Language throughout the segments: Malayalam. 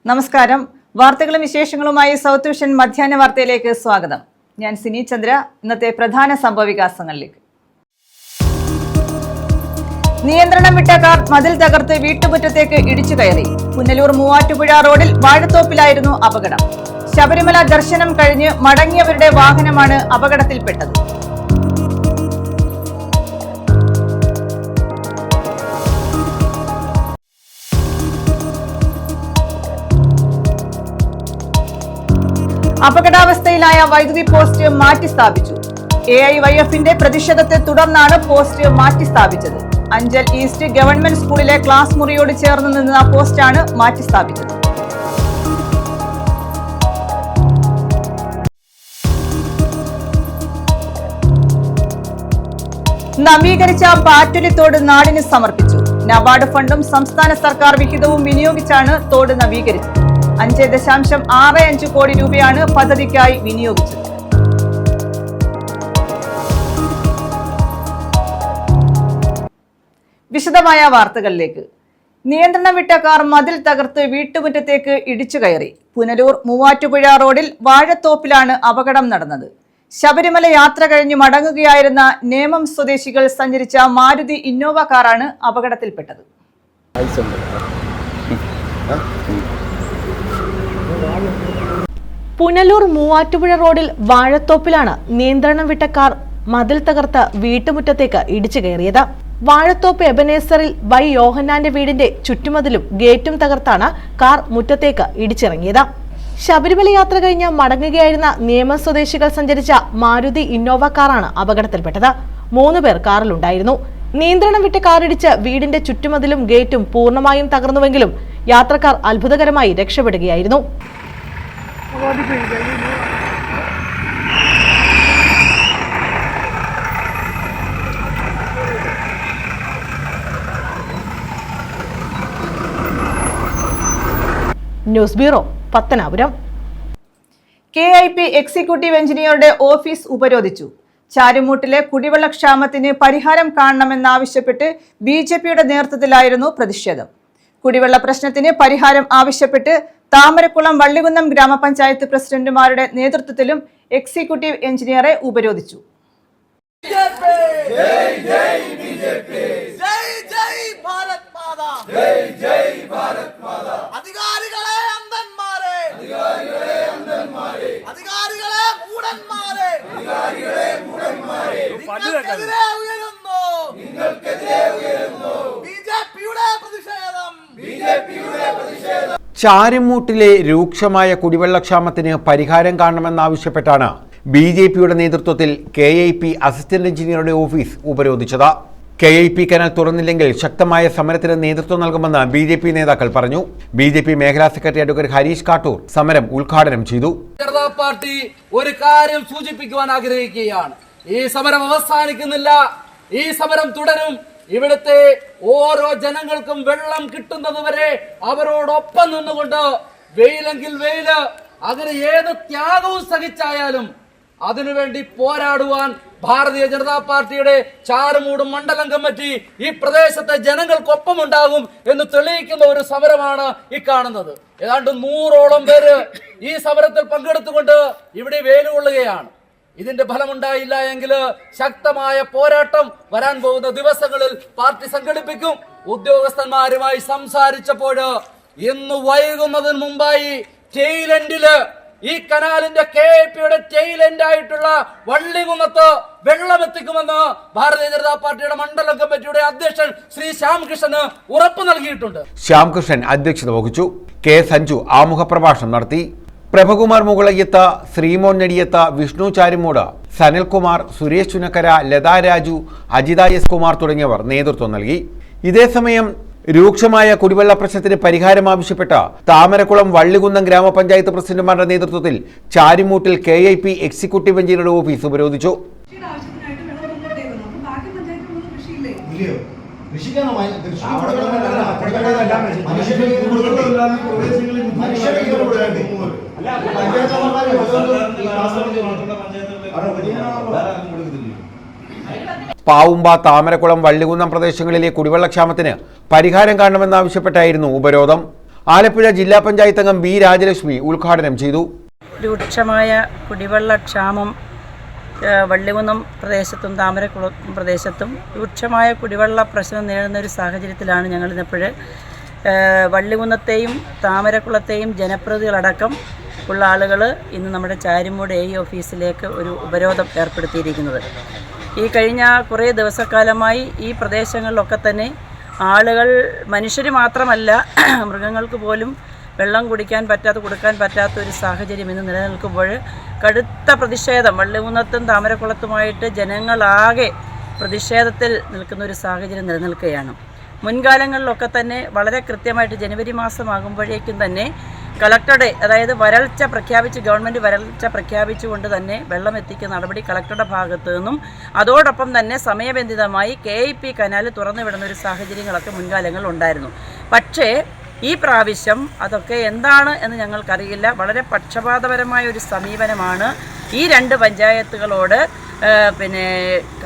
നമസ്കാരം. വാർത്തകളും വിശേഷങ്ങളുമായി സൗത്ത് വിഷൻ മധ്യാഹ്ന വാർത്തയിലേക്ക് സ്വാഗതം. ഞാൻ സിനി ചന്ദ്ര. ഇന്നത്തെ പ്രധാന സംഭവവികാസങ്ങളിലേക്ക്. നിയന്ത്രണം വിട്ട കാർ മതിൽ തകർത്ത് വീട്ടുമുറ്റത്തേക്ക് ഇടിച്ചു കയറി. പുനലൂർ മൂവാറ്റുപുഴ റോഡിൽ വാഴത്തോപ്പിലായിരുന്നു അപകടം. ശബരിമല ദർശനം കഴിഞ്ഞ് മടങ്ങിയവരുടെ വാഹനമാണ് അപകടത്തിൽപ്പെട്ടത്. അപകടാവസ്ഥയിലായ വൈദ്യുതി പോസ്റ്റ് മാറ്റി സ്ഥാപിച്ചു. AIYFന്റെ പ്രതിഷേധത്തെ തുടർന്നാണ് പോസ്റ്റ് മാറ്റി സ്ഥാപിച്ചത്. അഞ്ചൽ ഈസ്റ്റ് ഗവൺമെന്റ് സ്കൂളിലെ ക്ലാസ് മുറിയോട് ചേർന്ന് നിന്ന പോസ്റ്റാണ് മാറ്റി സ്ഥാപിച്ചത്. നവീകരിച്ച പാറ്റുലി തോട് നാടിന് സമർപ്പിച്ചു. നബാർഡ് ഫണ്ടും സംസ്ഥാന സർക്കാർ വിഹിതവും വിനിയോഗിച്ചാണ് തോട് നവീകരിച്ചത്. 5.65 കോടി രൂപയാണ് പദ്ധതിക്കായി വിനിയോഗിച്ചത്. വിശദമായ വാർത്തകളിലേക്ക്. നിയന്ത്രണം വിട്ട കാർ മതിൽ തകർത്ത് വീട്ടുമുറ്റത്തേക്ക് ഇടിച്ചു കയറി. പുനലൂർ മൂവാറ്റുപുഴ റോഡിൽ വാഴത്തോപ്പിലാണ് അപകടം നടന്നത്. ശബരിമല യാത്ര കഴിഞ്ഞ് മടങ്ങുകയായിരുന്ന നേമം സ്വദേശികൾ സഞ്ചരിച്ച മാരുതി ഇന്നോവ കാറാണ് അപകടത്തിൽപ്പെട്ടത്. പുനലൂർ മൂവാറ്റുപുഴ റോഡിൽ വാഴത്തോപ്പിലാണ് നിയന്ത്രണം വിട്ട കാർ മതിൽ തകർത്ത് വീട്ടുമുറ്റത്തേക്ക് ഇടിച്ചു കയറിയത്. വാഴത്തോപ്പ് എബനേസറിൽ വൈ യോഹന്നാന്റെ വീടിന്റെ ചുറ്റുമതിലും ഗേറ്റും തകർത്താണ് കാർ മുറ്റത്തേക്ക് ഇടിച്ചിറങ്ങിയത്. ശബരിമല യാത്ര കഴിഞ്ഞ് മടങ്ങുകയായിരുന്ന നിയമ സ്വദേശികൾ സഞ്ചരിച്ച മാരുതി ഇന്നോവ കാറാണ് അപകടത്തിൽപ്പെട്ടത്. 3 പേർ കാറിലുണ്ടായിരുന്നു. നിയന്ത്രണം വിട്ട് കാറിടിച്ച് വീടിന്റെ ചുറ്റുമതിലും ഗേറ്റും പൂർണ്ണമായും തകർന്നുവെങ്കിലും യാത്രക്കാർ അത്ഭുതകരമായി രക്ഷപ്പെടുകയായിരുന്നു. News bureau, Pathanapuram. KIP executive എഞ്ചിനീയറുടെ ഓഫീസ് ഉപരോധിച്ചു. ചാരുമൂട്ടിലെ കുടിവെള്ളക്ഷാമത്തിന് പരിഹാരം കാണണമെന്നാവശ്യപ്പെട്ട് BJPയുടെ നേതൃത്വത്തിലായിരുന്നു പ്രതിഷേധം. കുടിവെള്ള പ്രശ്നത്തിന് പരിഹാരം ആവശ്യപ്പെട്ട് താമരക്കുളം വള്ളികുന്നം ഗ്രാമപഞ്ചായത്ത് പ്രസിഡന്റുമാരുടെ നേതൃത്വത്തിലും എക്സിക്യൂട്ടീവ് എഞ്ചിനീയറെ ഉപരോധിച്ചു. ചാരുമൂട്ടിലെ രൂക്ഷമായ കുടിവെള്ളക്ഷാമത്തിന് പരിഹാരം കാണണമെന്നാവശ്യപ്പെട്ടാണ് BJPയുടെ നേതൃത്വത്തിൽ KIP അസിസ്റ്റന്റ് എഞ്ചിനീയറുടെ ഓഫീസ് ഉപരോധിച്ചത്. KIP കനാൽ തുറന്നില്ലെങ്കിൽ ശക്തമായ സമരത്തിന് നേതൃത്വം നൽകുമെന്ന് BJP നേതാക്കൾ പറഞ്ഞു. BJP മേഖലാ സെക്രട്ടറി അഡ്വക്കേറ്റ് ഹരീഷ് കാട്ടൂർ സമരം ഉദ്ഘാടനം ചെയ്തു. ജനതാ പാർട്ടി ഒരു കാര്യം സൂചിപ്പിക്കുവാൻ ആഗ്രഹിക്കുകയാണ്. ഈ സമരം അവസാനിക്കുന്നില്ല, ഈ സമരം തുടരും. ഇവിടുത്തെ ഓരോ ജനങ്ങൾക്കും വെള്ളം കിട്ടുന്നതുവരെ അവരോടൊപ്പം നിന്നുകൊണ്ട് വെയിലെങ്കിൽ വെയില്, അങ്ങനെ ഏത് ത്യാഗവും സഹിച്ചായാലും അതിനുവേണ്ടി പോരാടുവാൻ ഭാരതീയ ജനതാ പാർട്ടിയുടെ ചാരുമൂട് മണ്ഡലം കമ്മിറ്റി ഈ പ്രദേശത്തെ ജനങ്ങൾക്കൊപ്പമുണ്ടാകും എന്ന് തെളിയിക്കുന്ന ഒരു സമരമാണ് ഈ കാണുന്നത്. ഏതാണ്ട് 100ഓളം പേര് ഈ സമരത്തിൽ പങ്കെടുത്തുകൊണ്ട് ഇവിടെ വേലുകൊള്ളുകയാണ്. ഇതിന്റെ ഫലമുണ്ടായില്ല എങ്കിൽ ശക്തമായ പോരാട്ടം വരാൻ പോകുന്ന ദിവസങ്ങളിൽ പാർട്ടി സംഘടിപ്പിക്കും. ഉദ്യോഗസ്ഥന്മാരുമായി സംസാരിച്ചപ്പോൾ ഇന്ന് വൈകുന്നതിന് മുമ്പായി ടെയിലെൻഡില് ഈ കനാലിന്റെ KIPയുടെ ടെയിലെൻഡ് ആയിട്ടുള്ള വള്ളികുന്നത്ത് വെള്ളം എത്തിക്കുമെന്ന് ഭാരതീയ ജനതാ പാർട്ടിയുടെ മണ്ഡലം കമ്മിറ്റിയുടെ അധ്യക്ഷൻ ശ്രീ ശ്യാംകൃഷ്ണന് ഉറപ്പ് നൽകിയിട്ടുണ്ട്. ശ്യാംകൃഷ്ണൻ അധ്യക്ഷത വഹിച്ചു. K. സഞ്ജു ആമുഖ പ്രഭാഷണം നടത്തി. പ്രഭകുമാർ മുകളയ്യത്ത്, ശ്രീമോൻ നെടിയത്ത്, വിഷ്ണു ചാരുമൂട്, സനിൽകുമാർ, സുരേഷ് ചുനക്കര, ലതാ രാജു, അജിത S. കുമാർ തുടങ്ങിയവർ നേതൃത്വം നൽകി. ഇതേസമയം രൂക്ഷമായ കുടിവെള്ള പ്രശ്നത്തിന് പരിഹാരം ആവശ്യപ്പെട്ട് താമരക്കുളം വള്ളികുന്നം ഗ്രാമപഞ്ചായത്ത് പ്രസിഡന്റുമാരുടെ നേതൃത്വത്തിൽ ചാരുമൂട്ടിൽ KIP എക്സിക്യൂട്ടീവ് എഞ്ചിനീയറുടെ ഓഫീസ് ഉപരോധിച്ചു. പാവുമ്പ, താമരക്കുളം, വള്ളികുന്നം പ്രദേശങ്ങളിലെ കുടിവെള്ളക്ഷാമത്തിന് പരിഹാരം കാണണമെന്നാവശ്യപ്പെട്ടായിരുന്നു ഉപരോധം. ആലപ്പുഴ ജില്ലാ പഞ്ചായത്ത് അംഗം ബി രാജലക്ഷ്മി ഉദ്ഘാടനം ചെയ്തു. രൂക്ഷമായ കുടിവെള്ളക്ഷാമം വള്ളികുന്നം പ്രദേശത്തും താമരക്കുളം പ്രദേശത്തും രൂക്ഷമായ കുടിവെള്ള പ്രശ്നം നേരിടുന്ന ഒരു സാഹചര്യത്തിലാണ് ഞങ്ങളിന്നിപ്പോൾ വള്ളികുന്നത്തെയും താമരക്കുളത്തെയും ജനപ്രതിനിധികളടക്കം ഉള്ള ആളുകൾ ഇന്ന് നമ്മുടെ ചാരിമൂട് AE ഓഫീസിലേക്ക് ഒരു ഉപരോധം ഏർപ്പെടുത്തിയിരിക്കുന്നത്. ഈ കഴിഞ്ഞ കുറേ ദിവസക്കാലമായി ഈ പ്രദേശങ്ങളിലൊക്കെ തന്നെ ആളുകൾ, മനുഷ്യർ മാത്രമല്ല മൃഗങ്ങൾക്ക് പോലും വെള്ളം കൊടുക്കാൻ പറ്റാത്ത ഒരു സാഹചര്യം ഇന്ന് നിലനിൽക്കുമ്പോൾ കടുത്ത പ്രതിഷേധം വള്ളികുന്നത്തും താമരക്കുളത്തുമായിട്ട് ജനങ്ങളാകെ പ്രതിഷേധത്തിൽ നിൽക്കുന്ന ഒരു സാഹചര്യം നിലനിൽക്കുകയാണ്. മുൻകാലങ്ങളിലൊക്കെ തന്നെ വളരെ കൃത്യമായിട്ട് ജനുവരി മാസമാകുമ്പോഴേക്കും തന്നെ കളക്ടറുടെ, അതായത് ഗവൺമെൻറ് വരൾച്ച പ്രഖ്യാപിച്ചുകൊണ്ട് തന്നെ വെള്ളം എത്തിക്കുന്ന നടപടി കളക്ടറുടെ ഭാഗത്തു നിന്നും അതോടൊപ്പം തന്നെ സമയബന്ധിതമായി KIP കനാൽ തുറന്നു വിടുന്ന ഒരു സാഹചര്യങ്ങളൊക്കെ മുൻകാലങ്ങളിൽ ഉണ്ടായിരുന്നു. പക്ഷേ ഈ പ്രാവശ്യം അതൊക്കെ എന്താണ് എന്ന് ഞങ്ങൾക്കറിയില്ല. വളരെ പക്ഷപാതപരമായ ഒരു സമീപനമാണ് ഈ രണ്ട് പഞ്ചായത്തുകളോട്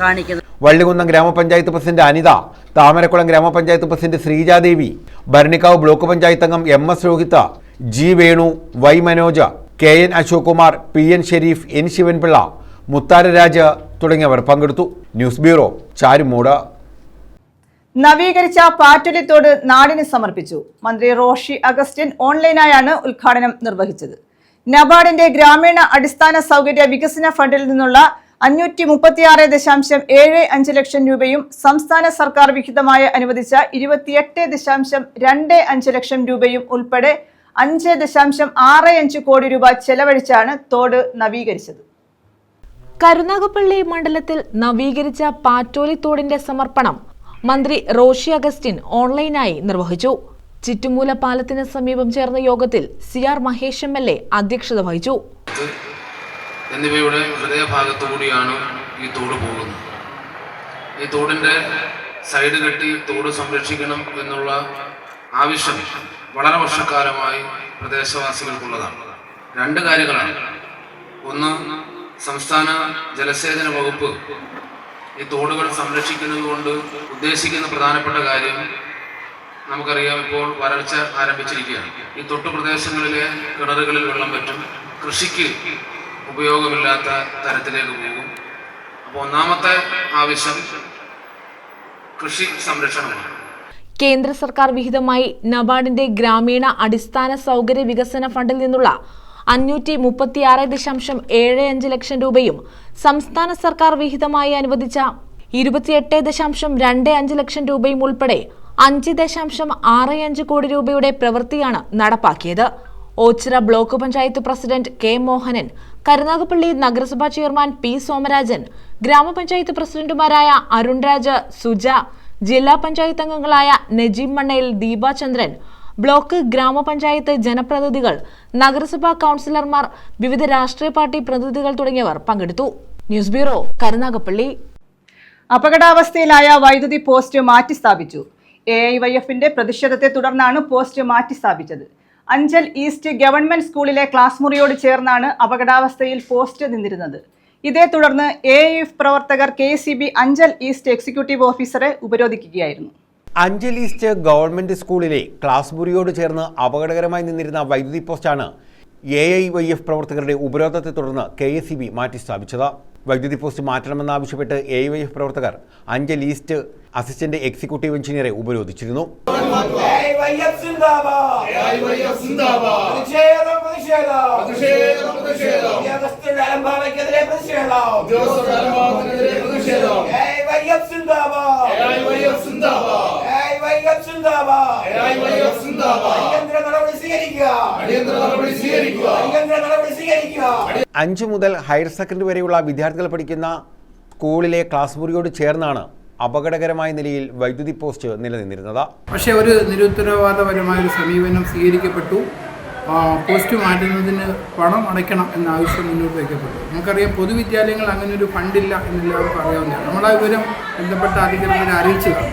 കാണിക്കുന്നത്. വള്ളികുന്നം ഗ്രാമപഞ്ചായത്ത് പ്രസിഡന്റ് അനിത, താമരക്കുളം ഗ്രാമപഞ്ചായത്ത് പ്രസിഡന്റ് ശ്രീജാദേവി, ഭരണിക്കാവ് ബ്ലോക്ക് പഞ്ചായത്ത് അംഗം MS രോഹിത, G Venu, Y Manoj, KN Ashok Kumar, PN Sharif, N Sivan Pillai, മുത്താരരാജ തുടങ്ങിയവർ പങ്കെടുത്തു. News bureau, Charummood. നവീകരിച്ച പാറ്റൊലിത്തോട് നാടിന് സമർപ്പിച്ചു. മന്ത്രി റോഷി അഗസ്റ്റിൻ ഓൺലൈനായാണ് ഉദ്ഘാടനം നിർവഹിച്ചത്. നബാർഡിന്റെ ഗ്രാമീണ അടിസ്ഥാന സൗകര്യ വികസന ഫണ്ടിൽ നിന്നുള്ള 536.75 ലക്ഷം രൂപയും സംസ്ഥാന സർക്കാർ വിഹിതമായി അനുവദിച്ച 28.25 ലക്ഷം രൂപയും ഉൾപ്പെടെ 5.65 കോടി രൂപ ചെലവഴിച്ചാണ് തോട് നവീകരിച്ചത്. കരുനാഗപ്പള്ളി മണ്ഡലത്തിൽ നവീകരിച്ച പാറ്റോലി തോടിന്റെ സമർപ്പണം മന്ത്രി റോഷി അഗസ്റ്റിൻ ഓൺലൈനായി നിർവഹിച്ചു. ചിറ്റുമൂല പാലത്തിന് സമീപം ചേർന്ന യോഗത്തിൽ CR മഹേഷ് MLA അധ്യക്ഷത വഹിച്ചു. എന്നിവയുടെ ഹൃദയഭാഗത്തുകൂടിയാണ് ഈ തോട് പോകുന്നത്. ഈ തോടിൻ്റെ സൈഡ് കെട്ടി തോട് സംരക്ഷിക്കണം എന്നുള്ള ആവശ്യം വളരെ വർഷക്കാലമായി പ്രദേശവാസികൾക്കുള്ളതാണ്. രണ്ട് കാര്യങ്ങളാണ്. ഒന്ന്, സംസ്ഥാന ജലസേചന വകുപ്പ് ഈ തോടുകൾ സംരക്ഷിക്കുന്നതുകൊണ്ട് ഉദ്ദേശിക്കുന്ന പ്രധാനപ്പെട്ട കാര്യം നമുക്കറിയാം, ഇപ്പോൾ വരൾച്ച ആരംഭിച്ചിരിക്കുകയാണ്. ഈ തൊട്ടു പ്രദേശങ്ങളിലെ കിണറുകളിൽ വെള്ളം പറ്റും, കൃഷിക്ക് ഉപയോഗമില്ലാത്ത തരത്തിലേക്ക് പോകും. അപ്പോൾ ഒന്നാമത്തെ ആവശ്യം കൃഷി സംരക്ഷണമാണ്. കേന്ദ്ര സർക്കാർ വിഹിതമായി നബാർഡിന്റെ ഗ്രാമീണ അടിസ്ഥാന സൗകര്യ വികസന ഫണ്ടിൽ നിന്നുള്ള 536.75 ലക്ഷം രൂപയും സംസ്ഥാന സർക്കാർ വിഹിതമായി അനുവദിച്ച 28.25 ലക്ഷം രൂപയും ഉൾപ്പെടെ 5.65 കോടി രൂപയുടെ പ്രവൃത്തിയാണ് നടപ്പാക്കിയത്. Ochira block panchayat president K Mohanan, Karunagappally നഗരസഭാ ചെയർമാൻ P സോമരാജൻ, ഗ്രാമപഞ്ചായത്ത് പ്രസിഡന്റുമാരായ അരുൺ രാജ്, സുജ, ജില്ലാ പഞ്ചായത്ത് അംഗങ്ങളായ നജീം മണ്ണയിൽ, ദീപ ചന്ദ്രൻ, ബ്ലോക്ക് ഗ്രാമപഞ്ചായത്ത് ജനപ്രതിനിധികൾ, നഗരസഭാ കൗൺസിലർമാർ, വിവിധ രാഷ്ട്രീയ പാർട്ടി പ്രതിനിധികൾ തുടങ്ങിയവർ പങ്കെടുത്തു. News bureau, Karunagappally. അപകടാവസ്ഥയിലായ വൈദ്യുതി പോസ്റ്റ് മാറ്റിസ്ഥാപിച്ചു. AIYFന്റെ പ്രതിഷേധത്തെ തുടർന്നാണ് പോസ്റ്റ് മാറ്റിസ്ഥാപിച്ചത്. അഞ്ചൽ ഈസ്റ്റ് ഗവൺമെന്റ് സ്കൂളിലെ ക്ലാസ് മുറിയോട് ചേർന്നാണ് അപകടാവസ്ഥയിൽ പോസ്റ്റ് നിന്നിരുന്നത്. ഇതേ തുടർന്ന് AIF പ്രവർത്തകർ KCB അഞ്ചൽ ഈസ്റ്റ് എക്സിക്യൂട്ടീവ് ഓഫീസറെ ഉപരോധിക്കുകയായിരുന്നു. അഞ്ചൽ ഈസ്റ്റ് ഗവൺമെന്റ് സ്കൂളിലെ ക്ലാസ് മുറിയോട് ചേർന്ന് അപകടകരമായി നിന്നിരുന്ന വൈദ്യുതി പോസ്റ്റാണ് AIYF പ്രവർത്തകരുടെ ഉപരോധത്തെ തുടർന്ന് KCB മാറ്റിസ്ഥാപിച്ചത്. വൈദ്യുതി പോസ്റ്റ് മാറ്റണമെന്നാവശ്യപ്പെട്ട് AIYF പ്രവർത്തകർ അഞ്ചൽ ഈസ്റ്റ് അസിസ്റ്റന്റ് എക്സിക്യൂട്ടീവ് എഞ്ചിനീയറെ ഉപരോധിച്ചിരുന്നു. അഞ്ച് മുതൽ ഹയർ സെക്കൻഡറി വരെയുള്ള വിദ്യാർത്ഥികൾ പഠിക്കുന്ന സ്കൂളിലെ ക്ലാസ് മുറിയോട് ചേർന്നാണ് അപകടകരമായ നിലയിൽ വൈദ്യുതി പോസ്റ്റ് നിലനിന്നിരുന്നത്. പക്ഷേ ഒരു നിരുത്തരവാദപരമായ ഒരു സമീപനം സ്വീകരിക്കപ്പെട്ടു. പോസ്റ്റ് മാറ്റുന്നതിന് പണം അടയ്ക്കണം എന്ന ആവശ്യം മുന്നോട്ട് വയ്ക്കപ്പെട്ടു. നമുക്കറിയാം, പൊതുവിദ്യാലയങ്ങൾ അങ്ങനെ ഒരു ഫണ്ടില്ല എന്നെല്ലാവർക്കും അറിയാവുന്നതാണ്. നമ്മളാ വിവരം ബന്ധപ്പെട്ട അധികൃതരെ അറിയിച്ചതാണ്.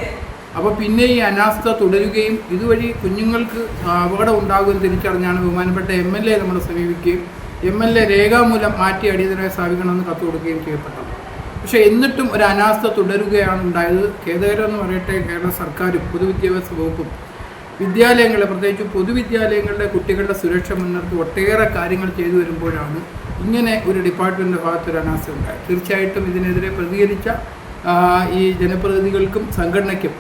അപ്പോൾ പിന്നെ ഈ അനാസ്ഥ തുടരുകയും ഇതുവഴി കുഞ്ഞുങ്ങൾക്ക് അപകടം ഉണ്ടാകുമെന്ന് തിരിച്ചറിഞ്ഞാണ് ബഹുമാനപ്പെട്ട MLA നമ്മളെ സമീപിക്കുകയും MLA രേഖാമൂലം മാറ്റി അടിയന്തരമായി സ്ഥാപിക്കണമെന്ന് കത്ത് കൊടുക്കുകയും ചെയ്യപ്പെട്ടത്. പക്ഷേ എന്നിട്ടും ഒരു അനാസ്ഥ തുടരുകയാണ് ഉണ്ടായത്. ഖേദകരം എന്ന് പറയട്ടെ, കേരള സർക്കാരും പൊതുവിദ്യാഭ്യാസ വകുപ്പും വിദ്യാലയങ്ങളെ, പ്രത്യേകിച്ച് പൊതുവിദ്യാലയങ്ങളിലെ കുട്ടികളുടെ സുരക്ഷ മുൻനിർത്തി ഒട്ടേറെ കാര്യങ്ങൾ ചെയ്തു വരുമ്പോഴാണ് ഇങ്ങനെ ഒരു ഡിപ്പാർട്ട്മെൻറ്റിൻ്റെ ഭാഗത്തൊരു അനാസ്ഥ ഉണ്ടായത്. തീർച്ചയായിട്ടും ഇതിനെതിരെ പ്രതികരിച്ച ഈ ജനപ്രതിനിധികൾക്കും സംഘടനയ്ക്കും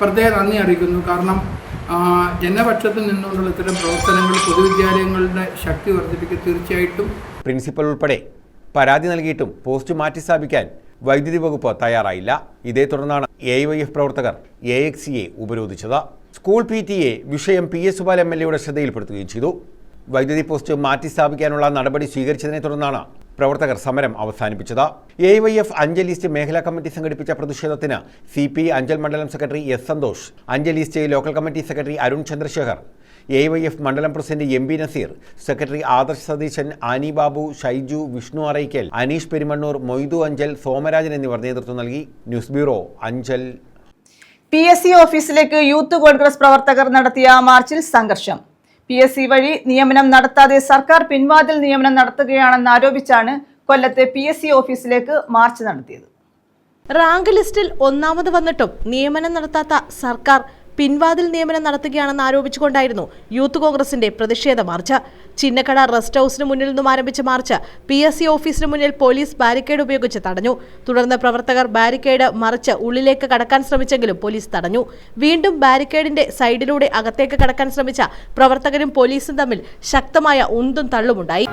പ്രത്യേക നന്ദി അറിയിക്കുന്നു. കാരണം ജനപക്ഷത്തിൽ നിന്നുകൊണ്ടുള്ള ഇത്തരം പ്രവർത്തനങ്ങൾ പൊതുവിദ്യാലയങ്ങളുടെ ശക്തി വർദ്ധിപ്പിക്കുക തീർച്ചയായിട്ടും. പ്രിൻസിപ്പൽ ഉൾപ്പെടെ പരാതി നൽകിയിട്ടും പോസ്റ്റ് മാറ്റി സ്ഥാപിക്കാൻ വൈദ്യുതി വകുപ്പ് തയ്യാറായില്ല. ഇതേ തുടർന്നാണ് AYF പ്രവർത്തകർ AXCയെ ഉപരോധിച്ചത്. സ്കൂൾ PTA വിഷയം PS സുബാൽ MLAയുടെ ശ്രദ്ധയിൽപ്പെടുത്തുകയും ചെയ്തു. വൈദ്യുതി പോസ്റ്റ് മാറ്റി സ്ഥാപിക്കാനുള്ള നടപടി സ്വീകരിച്ചതിനെ തുടർന്നാണ് പ്രവർത്തകർ സമരം അവസാനിപ്പിച്ചത്. AYF അഞ്ചൽ ഈസ്റ്റ് മേഖലാ കമ്മിറ്റി സംഘടിപ്പിച്ച പ്രതിഷേധത്തിന് CPI അഞ്ചൽ മണ്ഡലം secretary S Santhosh, Anchal East local committee secretary Arun Chandrasekhar, AYF മണ്ഡലം president MB Naseer, secretary Adarsh Satheesan, Annie Babu, Shaiju, Vishnu Arakkal, Aneesh Perumannur, Moidu Anchal, Somarajan എന്നിവർ നേതൃത്വം നൽകി. News bureau, Anchal. PSC ഓഫീസിലേക്ക് യൂത്ത് കോൺഗ്രസ് പ്രവർത്തകർ നടത്തിയ മാർച്ചിൽ സംഘർഷം. PSC വഴി നിയമനം നടത്താതെ സർക്കാർ പിൻവാതിൽ നിയമനം നടത്തുകയാണെന്ന് ആരോപിച്ചാണ് കൊല്ലത്തെ PSC ഓഫീസിലേക്ക് മാർച്ച് നടത്തിയത്. റാങ്ക് ലിസ്റ്റിൽ ഒന്നാമത് വന്നിട്ടും നിയമനം നടത്താത്ത സർക്കാർ പിൻവാതിൽ നിയമനം നടത്തുകയാണെന്ന് ആരോപിച്ചുകൊണ്ടായിരുന്നു യൂത്ത് കോൺഗ്രസിന്റെ പ്രതിഷേധ മാർച്ച്. ചിന്നക്കട റെസ്റ്റ് ഹൌസിന് മുന്നിൽ നിന്നും ആരംഭിച്ച മാർച്ച് PSC ഓഫീസിന് മുന്നിൽ പോലീസ് ബാരിക്കേഡ് ഉപയോഗിച്ച് തടഞ്ഞു. തുടർന്ന് പ്രവർത്തകർ ബാരിക്കേഡ് മറിച്ച് ഉള്ളിലേക്ക് കടക്കാൻ ശ്രമിച്ചെങ്കിലും പോലീസ് തടഞ്ഞു. വീണ്ടും ബാരിക്കേഡിന്റെ സൈഡിലൂടെ അകത്തേക്ക് കടക്കാൻ ശ്രമിച്ച പ്രവർത്തകരും പോലീസും തമ്മിൽ ശക്തമായ ഉന്തും തള്ളുമുണ്ടായി.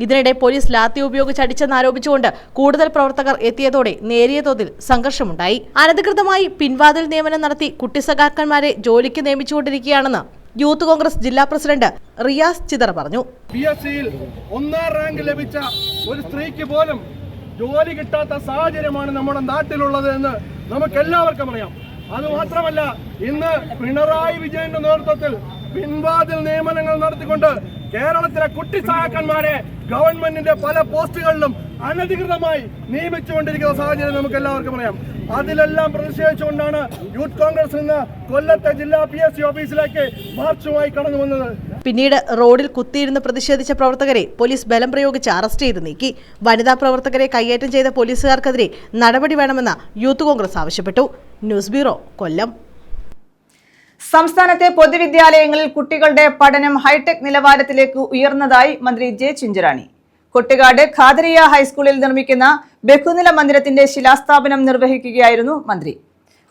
ഇതിനിടെ പോലീസ് ലാത്തി ഉപയോഗിച്ച് അടിച്ചെന്നാരോപിച്ചുകൊണ്ട് കൂടുതൽ പ്രവർത്തകർ എത്തിയതോടെ നേരിയ തോതിൽ സംഘർഷമുണ്ടായി. അനധികൃതമായി പിൻവാതിൽ നിയമനം നടത്തി കുട്ടിസഖാക്കന്മാരെ ജോലിക്ക് നിയമിച്ചുകൊണ്ടിരിക്കുകയാണെന്ന് യൂത്ത് കോൺഗ്രസ് ജില്ലാ പ്രസിഡന്റ് റിയാസ് ചിതറ പറഞ്ഞു. PSCയിൽ 1ാം റാങ്ക് ലഭിച്ച ഒരു സ്ത്രീക്ക് പോലും ജോലി കിട്ടാത്ത സാഹചര്യമാണ് നമ്മുടെ നാട്ടിലുള്ളത് എന്ന് നമുക്കെല്ലാവർക്കും അറിയാം. അതുമാത്രമല്ല, ഇന്ന് പിണറായി വിജയന്റെ നേതൃത്വത്തിൽ പിൻവാതിൽ നിയമനങ്ങൾ നടത്തിക്കൊണ്ട് കേരളത്തിലെ കുട്ടിസഹാക്കന്മാരെ ഗവൺമെന്റിന്റെ പല പോസ്റ്റുകളിലും അനധികൃതമായി നിയമിച്ചുകൊണ്ടിരിക്കുന്ന സാഹചര്യം നമുക്ക് എല്ലാവർക്കും അറിയാം. അതിലെല്ലാം പ്രതിഷേധിച്ചുകൊണ്ടാണ് യൂത്ത് കോൺഗ്രസ് ഇന്ന് കൊല്ലത്തെ ജില്ലാ PSC ഓഫീസിലേക്ക് മാർച്ചുമായി കടന്നു വന്നത്. പിന്നീട് റോഡിൽ കുത്തിയിരുന്ന് പ്രതിഷേധിച്ച പ്രവർത്തകരെ പോലീസ് ബലം പ്രയോഗിച്ച് അറസ്റ്റ് ചെയ്ത് നീക്കി. വനിതാ പ്രവർത്തകരെ കയ്യേറ്റം ചെയ്ത പോലീസുകാർക്കെതിരെ നടപടി വേണമെന്ന് യൂത്ത് കോൺഗ്രസ് ആവശ്യപ്പെട്ടു. ന്യൂസ് ബ്യൂറോ, കൊല്ലം. സംസ്ഥാനത്തെ പൊതുവിദ്യാലയങ്ങളിൽ കുട്ടികളുടെ പഠനം ഹൈടെക് നിലവാരത്തിലേക്ക് ഉയർന്നതായി മന്ത്രി ജെ ചിഞ്ചുറാണി. കൊട്ടുകാട് ഖാദരിയ ഹൈസ്കൂളിൽ നിർമ്മിക്കുന്ന ബഹുനില മന്ദിരത്തിന്റെ ശിലാസ്ഥാപനം നിർവഹിക്കുകയായിരുന്നു മന്ത്രി.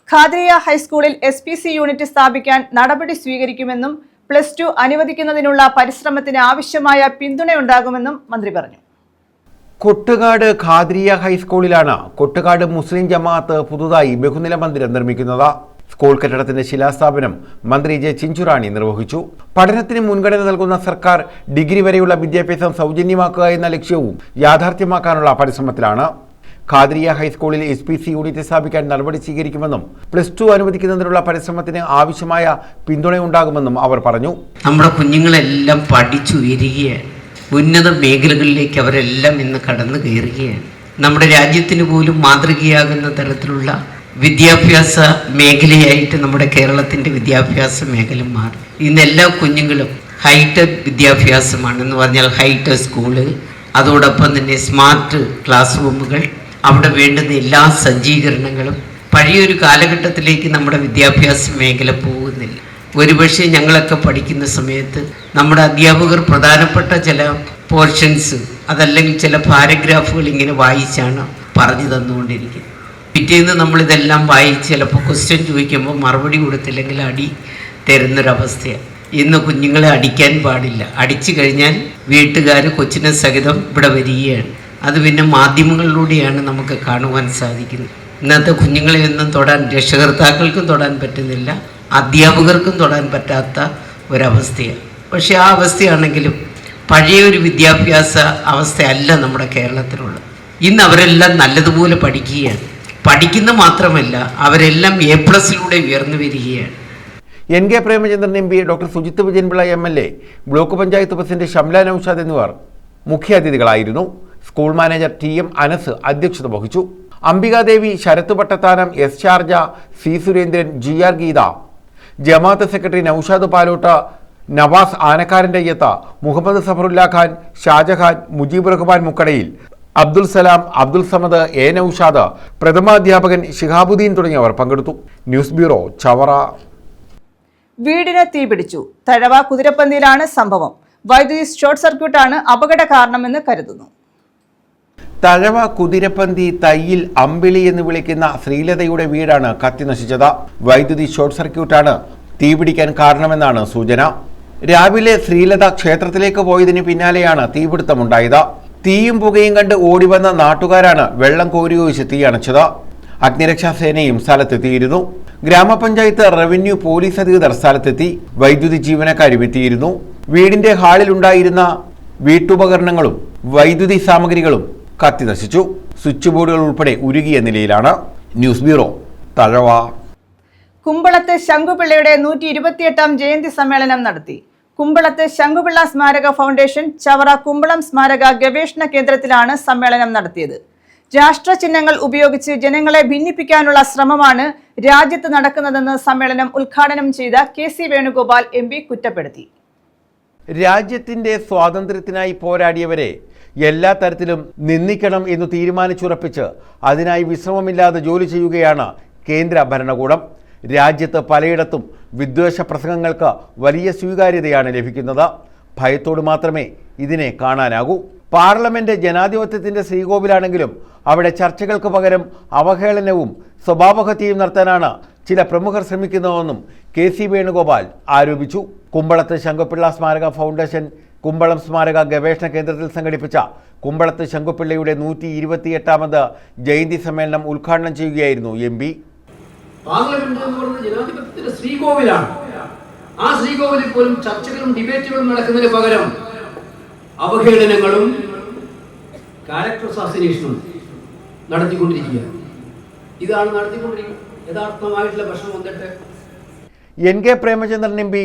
ഖാദരിയ ഹൈസ്കൂളിൽ SPC യൂണിറ്റ് സ്ഥാപിക്കാൻ നടപടി സ്വീകരിക്കുമെന്നും +2 അനുവദിക്കുന്നതിനുള്ള പരിശ്രമത്തിന് ആവശ്യമായ പിന്തുണയുണ്ടാകുമെന്നും മന്ത്രി പറഞ്ഞു. കൊട്ടുകാട് ഖാദരിയ ഹൈസ്കൂളിലാണ് കൊട്ടുകാട് മുസ്ലിം ജമാഅത്ത് പുതുതായി ബഹുനില മന്ദിരം നിർമ്മിക്കുന്നത്. സ്കൂൾ കെട്ടിടത്തിന്റെ ശിലാസ്ഥാപനം മന്ത്രി ജെ ചിഞ്ചുറാണി നിർവഹിച്ചു. പഠനത്തിന് മുൻഗണന നൽകുന്ന സർക്കാർ ഡിഗ്രി വരെയുള്ള വിദ്യാഭ്യാസം സൗജന്യമാക്കുക എന്ന ലക്ഷ്യവും യാഥാർത്ഥ്യമാക്കാനുള്ള പരിശ്രമത്തിലാണ്. ഖാദരിയ ഹൈസ്കൂളിൽ SPC യൂണിറ്റ് സ്ഥാപിക്കാൻ നടപടി സ്വീകരിക്കുമെന്നും +2 അനുവദിക്കുന്നതിനുള്ള പരിശ്രമത്തിന് ആവശ്യമായ പിന്തുണയുണ്ടാകുമെന്നും അവർ പറഞ്ഞു. നമ്മുടെ കുഞ്ഞുങ്ങളെല്ലാം പഠിച്ചുയരുകയാണ്. ഉന്നത മേഖലകളിലേക്ക് അവരെല്ലാം ഇന്ന് കടന്നു കയറുകയാണ്. നമ്മുടെ രാജ്യത്തിന് പോലും മാതൃകയാകുന്ന തരത്തിലുള്ള വിദ്യാഭ്യാസ മേഖലയായിട്ട് നമ്മുടെ കേരളത്തിൻ്റെ വിദ്യാഭ്യാസ മേഖല മാറി. ഇന്ന് എല്ലാ കുഞ്ഞുങ്ങളും ഹൈടെക് വിദ്യാഭ്യാസമാണെന്ന് പറഞ്ഞാൽ ഹൈടെക് സ്കൂള്, അതോടൊപ്പം തന്നെ സ്മാർട്ട് ക്ലാസ് റൂമുകൾ, അവിടെ വേണ്ടുന്ന എല്ലാ സജ്ജീകരണങ്ങളും. പഴയൊരു കാലഘട്ടത്തിലേക്ക് നമ്മുടെ വിദ്യാഭ്യാസ മേഖല പോകുന്നില്ല. ഒരുപക്ഷെ ഞങ്ങളൊക്കെ പഠിക്കുന്ന സമയത്ത് നമ്മുടെ അധ്യാപകർ പ്രധാനപ്പെട്ട ചില പോർഷൻസ് അതല്ലെങ്കിൽ ചില പാരഗ്രാഫുകൾ ഇങ്ങനെ വായിച്ചാണ് പറഞ്ഞു തന്നുകൊണ്ടിരിക്കുന്നത്. പിറ്റേന്ന് നമ്മളിതെല്ലാം വായിച്ച് ചിലപ്പോൾ ക്വസ്റ്റ്യൻ ചോദിക്കുമ്പോൾ മറുപടി കൊടുത്തില്ലെങ്കിൽ അടി തരുന്നൊരവസ്ഥയാണ്. ഇന്ന് കുഞ്ഞുങ്ങളെ അടിക്കാൻ പാടില്ല. അടിച്ചു കഴിഞ്ഞാൽ വീട്ടുകാർ കൊച്ചിനെ സഹിതം ഇവിടെ വരികയാണ്. അത് പിന്നെ മാധ്യമങ്ങളിലൂടെയാണ് നമുക്ക് കാണുവാൻ സാധിക്കുന്നത്. ഇന്നത്തെ കുഞ്ഞുങ്ങളെ ഒന്നും തൊടാൻ രക്ഷകർത്താക്കൾക്കും തൊടാൻ പറ്റുന്നില്ല, അധ്യാപകർക്കും തൊടാൻ പറ്റാത്ത ഒരവസ്ഥയാണ്. പക്ഷേ ആ അവസ്ഥയാണെങ്കിലും പഴയൊരു വിദ്യാഭ്യാസ അവസ്ഥയല്ല നമ്മുടെ കേരളത്തിലുള്ളത്. ഇന്ന് അവരെല്ലാം നല്ലതുപോലെ പഠിക്കുകയാണ്. പഠിക്കുന്ന മാത്രമല്ല, അവരെല്ലാം A+ലൂടെ ഉയർന്നു വരികയാണ്. NK Premachandran MP, doctor Sujith Vijayanpillai MLA, block panchayat president Shamla Noushad എന്നിവർ മുഖ്യാതിഥികളായിരുന്നു. സ്കൂൾ മാനേജർ TM അനസ് അധ്യക്ഷത വഹിച്ചു. Ambikadevi, Sarath Pattathanam, S Sharja, C Surendran, GR Geetha, Jamaat secretary Noushad Palotta, Navas ആനക്കാരൻ്റെ അയ്യത്ത, മുഹമ്മദ് സഫറുല്ല ഖാൻ, ഷാജഹാൻ, മുജീബ് റഹ്മാൻ മുക്കടയിൽ, അബ്ദുൽ സലാം, അബ്ദുൽ സമദ്, എ നൌഷാദ്, പ്രഥമാധ്യാപകൻ ഷിഹാബുദ്ദീൻ തുടങ്ങിയവർ പങ്കെടുത്തു. News bureau, Chavara. വീടിന് തീപിടിച്ചു. തഴവ കുതിരപ്പന്തിയിലാണ് സംഭവം. വൈദ്യുതി ഷോർട്ട് സർക്യൂട്ടാണ് അപകട കാരണമെന്ന് കരുതുന്നു. തഴവ കുതിരപ്പന്തി തയ്യിൽ അമ്പിളി എന്ന് വിളിക്കുന്ന ശ്രീലതയുടെ വീടാണ് കത്തിനശിച്ചത്. വൈദ്യുതി ഷോർട്ട് സർക്യൂട്ടാണ് തീപിടിക്കാൻ കാരണമെന്നാണ് സൂചന. രാവിലെ ശ്രീലത ക്ഷേത്രത്തിലേക്ക് പോയതിന് പിന്നാലെയാണ് തീപിടുത്തമുണ്ടായത്. തീയും പുകയും കണ്ട് ഓടിവന്ന നാട്ടുകാരാണ് വെള്ളം കോരിയൊഴിച്ച് തീയണച്ചത്. അഗ്നിരക്ഷാസേനയും സ്ഥലത്തെത്തിയിരുന്നു. ഗ്രാമപഞ്ചായത്ത്, റവന്യൂ, പോലീസ് അധികൃതർ സ്ഥലത്തെത്തി. വൈദ്യുതി ജീവനക്കാരും എത്തിയിരുന്നു. വീടിന്റെ ഹാളിലുണ്ടായിരുന്ന വീട്ടുപകരണങ്ങളും വൈദ്യുതി സാമഗ്രികളും കത്തിനശിച്ചു. സ്വിച്ച് ബോർഡുകൾ ഉൾപ്പെടെ ഉരുകിയ നിലയിലാണ്. News bureau, Thazhava. കുമ്പളത്ത് ശങ്കുപിള്ളയുടെ 128ാം ജയന്തി സമ്മേളനം നടത്തി. കുമ്പളത്ത് ശങ്കുപിള്ള സ്മാരക ഫൗണ്ടേഷൻ, ചവറ കുമ്പളം സ്മാരക ഗവേഷണ കേന്ദ്രത്തിലാണ് സമ്മേളനം നടത്തിയത്. രാഷ്ട്രചിഹ്നങ്ങൾ ഉപയോഗിച്ച് ജനങ്ങളെ ഭിന്നിപ്പിക്കാനുള്ള ശ്രമമാണ് രാജ്യത്ത് നടക്കുന്നതെന്ന് സമ്മേളനം ഉദ്ഘാടനം ചെയ്ത കെ സി വേണുഗോപാൽ MP കുറ്റപ്പെടുത്തി. രാജ്യത്തിന്റെ സ്വാതന്ത്ര്യത്തിനായി പോരാടിയവരെ എല്ലാ തരത്തിലും നിന്ദിക്കണം എന്ന് തീരുമാനിച്ചുറപ്പിച്ച് അതിനായി വിശ്രമമില്ലാതെ ജോലി ചെയ്യുകയാണ് കേന്ദ്ര ഭരണകൂടം. രാജ്യത്ത് പലയിടത്തും വിദ്വേഷ പ്രസംഗങ്ങൾക്ക് വലിയ സ്വീകാര്യതയാണ് ലഭിക്കുന്നത്. ഭയത്തോട് മാത്രമേ ഇതിനെ കാണാനാകൂ. പാർലമെന്റ് ജനാധിപത്യത്തിന്റെ ശ്രീകോവിലാണെങ്കിലും അവിടെ ചർച്ചകൾക്ക് പകരം അവഹേളനവും സ്വഭാവഹത്യയും നടത്താനാണ് ചില പ്രമുഖർ ശ്രമിക്കുന്നതെന്നും കെ സി വേണുഗോപാൽ ആരോപിച്ചു. കുമ്പളത്ത് ശങ്കുപിള്ള സ്മാരക ഫൗണ്ടേഷൻ കുമ്പളം സ്മാരക ഗവേഷണ കേന്ദ്രത്തിൽ സംഘടിപ്പിച്ച കുമ്പളത്ത് ശങ്കുപിള്ളയുടെ 128ാമത് ജയന്തി സമ്മേളനം ഉദ്ഘാടനം ചെയ്യുകയായിരുന്നു MP. പാർലമെന്റ് എന്ന് പറയുന്നത് ജനാധിപത്യത്തിന്റെ ശ്രീകോവിലാണ്. ആ ശ്രീകോവിലിൽ പോലും ചർച്ചകളും ഡിബേറ്റുകളും നടക്കുന്നതിന് പകരം അവഹേളനങ്ങളും ക്യാരക്ടർ അസാസിനേഷനും നടത്തിക്കൊണ്ടിരിക്കുകയാണ്. ഇതാണ് നടത്തിക്കൊണ്ടിരിക്കുന്നത്. യഥാർത്ഥമായിട്ടുള്ള പ്രശ്നം വന്നിട്ട് NK Premachandran MP,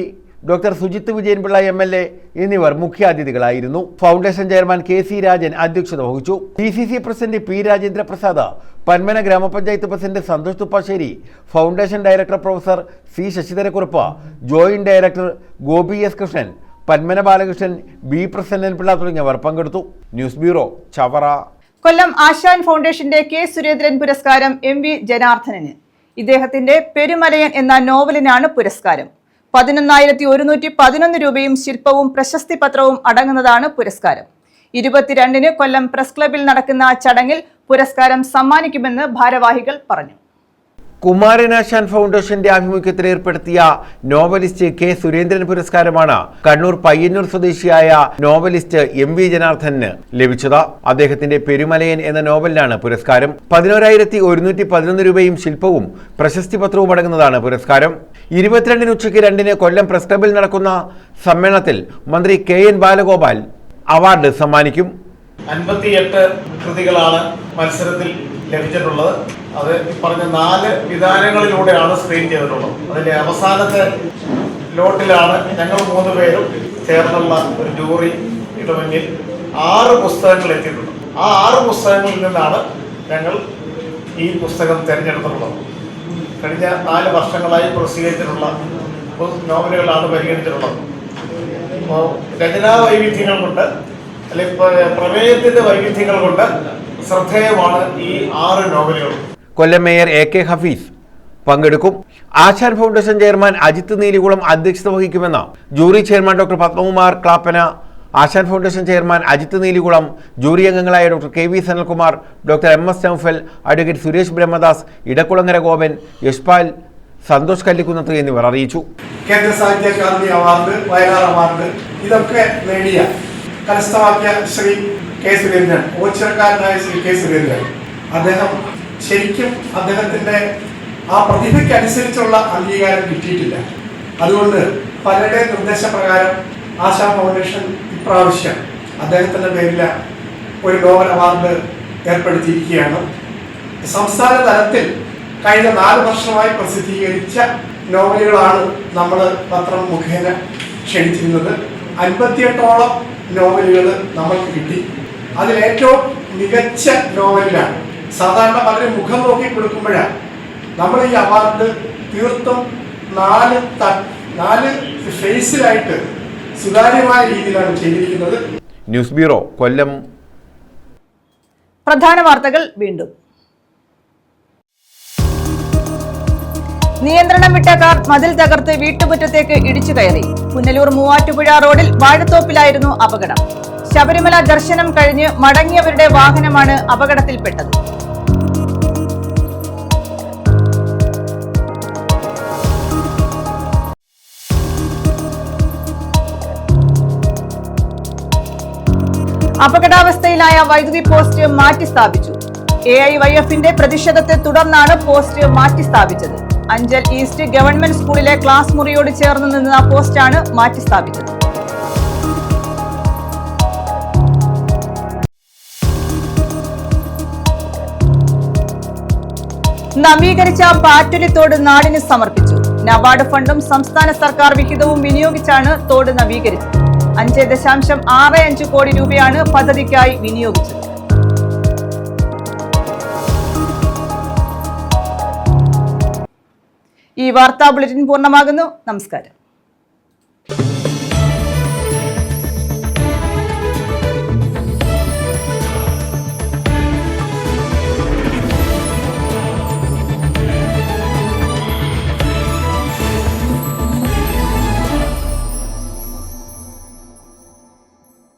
doctor Sujith Vijayanpillai MLA എന്നിവർ മുഖ്യാതിഥികളായിരുന്നു. ഫൗണ്ടേഷൻ ചെയർമാൻ KC രാജൻ അധ്യക്ഷത വഹിച്ചു. PCC president P Rajendra Prasad, Panmana ഗ്രാമപഞ്ചായത്ത് president Santhosh Thuppassery, foundation director professor C Sasidharakurup, joint director Gopi S Krishnan, Panmana Balakrishnan, B Prasannanpillai തുടങ്ങിയവർ പങ്കെടുത്തു. News bureau, Chavara. കൊല്ലം ആശാൻ ഫൗണ്ടേഷന്റെ K സുരേന്ദ്രൻ പുരസ്കാരം MV ജനാർദ്ദനന്. ഇദ്ദേഹത്തിന്റെ പെരുമലയൻ എന്ന നോവലിനാണ് പുരസ്കാരം. 11,111 രൂപയും ശില്പവും പ്രശസ്തി പത്രവും അടങ്ങുന്നതാണ് പുരസ്കാരം. 22-ന് കൊല്ലം പ്രസ് ക്ലബിൽ നടക്കുന്ന ചടങ്ങിൽ പുരസ്കാരം സമ്മാനിക്കുമെന്ന് ഭാരവാഹികൾ പറഞ്ഞു. കുമാരനാശാൻ ഫൗണ്ടേഷന്റെ ആഭിമുഖ്യത്തിൽ ഏർപ്പെടുത്തിയ നോവലിസ്റ്റ് K സുരേന്ദ്രൻ പുരസ്കാരമാണ് കണ്ണൂർ പയ്യന്നൂർ സ്വദേശിയായ നോവലിസ്റ്റ് MV ജനാർദ്ദനന് ലഭിച്ചത്. അദ്ദേഹത്തിന്റെ പെരുമലയൻ എന്ന നോവലിനാണ് പുരസ്കാരം. 11,111 രൂപയും ശില്പവും പ്രശസ്തി പത്രവും അടങ്ങുന്നതാണ് പുരസ്കാരം. 22-ന് ഉച്ചയ്ക്ക് 2-ന് കൊല്ലം പ്രസ് ക്ലബിൽ നടക്കുന്ന സമ്മേളനത്തിൽ മന്ത്രി KN ബാലഗോപാൽ അവാർഡ് സമ്മാനിക്കും. 58 കൃതികളാണ് മത്സരത്തിൽ ലഭിച്ചിട്ടുള്ളത്. അത് പറഞ്ഞ 4 വിധാനങ്ങളിലൂടെയാണ് സ്ക്രീൻ ചെയ്തിട്ടുള്ളത്. അതിൻ്റെ അവസാനത്തെ ലോട്ടിലാണ് ഞങ്ങൾ 3 പേരും ചേർന്നുള്ള ഒരു ജൂറി ഇടവെങ്കിൽ 6 പുസ്തകങ്ങൾ എത്തിയിട്ടുണ്ട്. ആ 6 പുസ്തകങ്ങളിൽ നിന്നാണ് ഞങ്ങൾ ഈ പുസ്തകം തിരഞ്ഞെടുത്തിട്ടുള്ളത്. കഴിഞ്ഞ 4 വർഷങ്ങളായി പ്രസിദ്ധീകരിച്ചിട്ടുള്ള നോവലുകളാണ് പരിഗണിച്ചിട്ടുള്ളത്. അപ്പോൾ രചനാ വൈവിധ്യങ്ങൾ കൊണ്ട് അല്ലെങ്കിൽ പ്രമേയത്തിൻ്റെ വൈവിധ്യങ്ങൾ കൊണ്ട് ശ്രദ്ധേയമാണ് ഈ 6 നോവലുകൾ. കൊല്ലം മേയർ AK ഹഫീസ് പങ്കെടുക്കും. ആശാൻ ഫൗണ്ടേഷൻ ചെയർമാൻ അജിത്ത് നീലികുളം അധ്യക്ഷത വഹിക്കുമെന്ന് jury chairman doctor Padmakumar Clappana, Asan foundation chairman Ajith Neelikulam, jury അംഗങ്ങളായ doctor KV Sanalkumar, doctor MS Noufal, advocate Suresh Brahmadas, Edakkulangara Gopan, Yashpal, Santhosh Kallikkunnath എന്നിവർ അറിയിച്ചു. കേന്ദ്ര സാഹിത്യ അക്കാദമി അവാർഡ്, വയലാർ അവാർഡ് ഇതൊക്കെ നേടിയ കരസ്ഥമാക്കിയ ശ്രീ K സുരേന്ദ്രൻ, ഓച്ചിറക്കാരനായ ശ്രീ K സുരേന്ദ്രൻ, അദ്ദേഹം ശരിക്കും അദ്ദേഹത്തിൻ്റെ ആ പ്രതിഭയ്ക്ക് അനുസരിച്ചുള്ള അംഗീകാരം കിട്ടിയിട്ടില്ല. അതുകൊണ്ട് പലരുടെ നിർദ്ദേശപ്രകാരം ആശാ ഫൗണ്ടേഷൻ ഇപ്രാവശ്യം അദ്ദേഹത്തിൻ്റെ പേരിൽ ഒരു നോവൽ അവാർഡ് ഏർപ്പെടുത്തിയിരിക്കുകയാണ്. സംസ്ഥാന തലത്തിൽ കഴിഞ്ഞ 4 വർഷമായി പ്രസിദ്ധീകരിച്ച നോവലുകളാണ് നമ്മൾ പത്രം മുഖേന ക്ഷണിച്ചിരുന്നത്. 58ഓളം നോവലുകൾ നമ്മൾക്ക് കിട്ടി. അതിലേറ്റവും മികച്ച നോവലിലാണ്. സാധാരണ പലരും മുഖം നോക്കി കൊടുക്കുമ്പോഴാണ് നമ്മൾ ഈ അവാർഡ് തീർത്തും 4 ഫേസിലായിട്ട് സുതാര്യമായ രീതിയിലാണ് ചെയ്തിരിക്കുന്നത്. ന്യൂസ് ബ്യൂറോ, കൊല്ലം. പ്രധാന വാർത്തകൾ വീണ്ടും. നിയന്ത്രണം വിട്ട കാർ മതിൽ തകർത്ത് വീട്ടുമുറ്റത്തേക്ക് ഇടിച്ചു കയറി. പുനലൂർ മൂവാറ്റുപുഴ റോഡിൽ വാഴത്തോപ്പിലായിരുന്നു അപകടം. ശബരിമല ദർശനം കഴിഞ്ഞ് മടങ്ങിയവരുടെ വാഹനമാണ് അപകടത്തിൽപ്പെട്ടത്. അപകടാവസ്ഥയിലായ വൈദ്യുതി പോസ്റ്റ് മാറ്റി സ്ഥാപിച്ചു. AIYFന്റെ പ്രതിഷേധത്തെ തുടർന്നാണ് പോസ്റ്റ് മാറ്റി സ്ഥാപിച്ചത്. അഞ്ചൽ ഈസ്റ്റ് ഗവൺമെന്റ് സ്കൂളിലെ ക്ലാസ് മുറിയോട് ചേർന്ന് നിന്ന പോസ്റ്റാണ് മാറ്റി സ്ഥാപിച്ചത്. നവീകരിച്ച പാറ്റുലി തോട് നാടിന് സമർപ്പിച്ചു. നബാർഡ് ഫണ്ടും സംസ്ഥാന സർക്കാർ വിഹിതവും വിനിയോഗിച്ചാണ് തോട് നവീകരിച്ചത്. 5.65 കോടി രൂപയാണ് പദ്ധതിക്കായി വിനിയോഗിച്ചത്. ഈ വാർത്താ ബുള്ളറ്റിൻ പൂർണ്ണമാകുന്നു. നമസ്കാരം.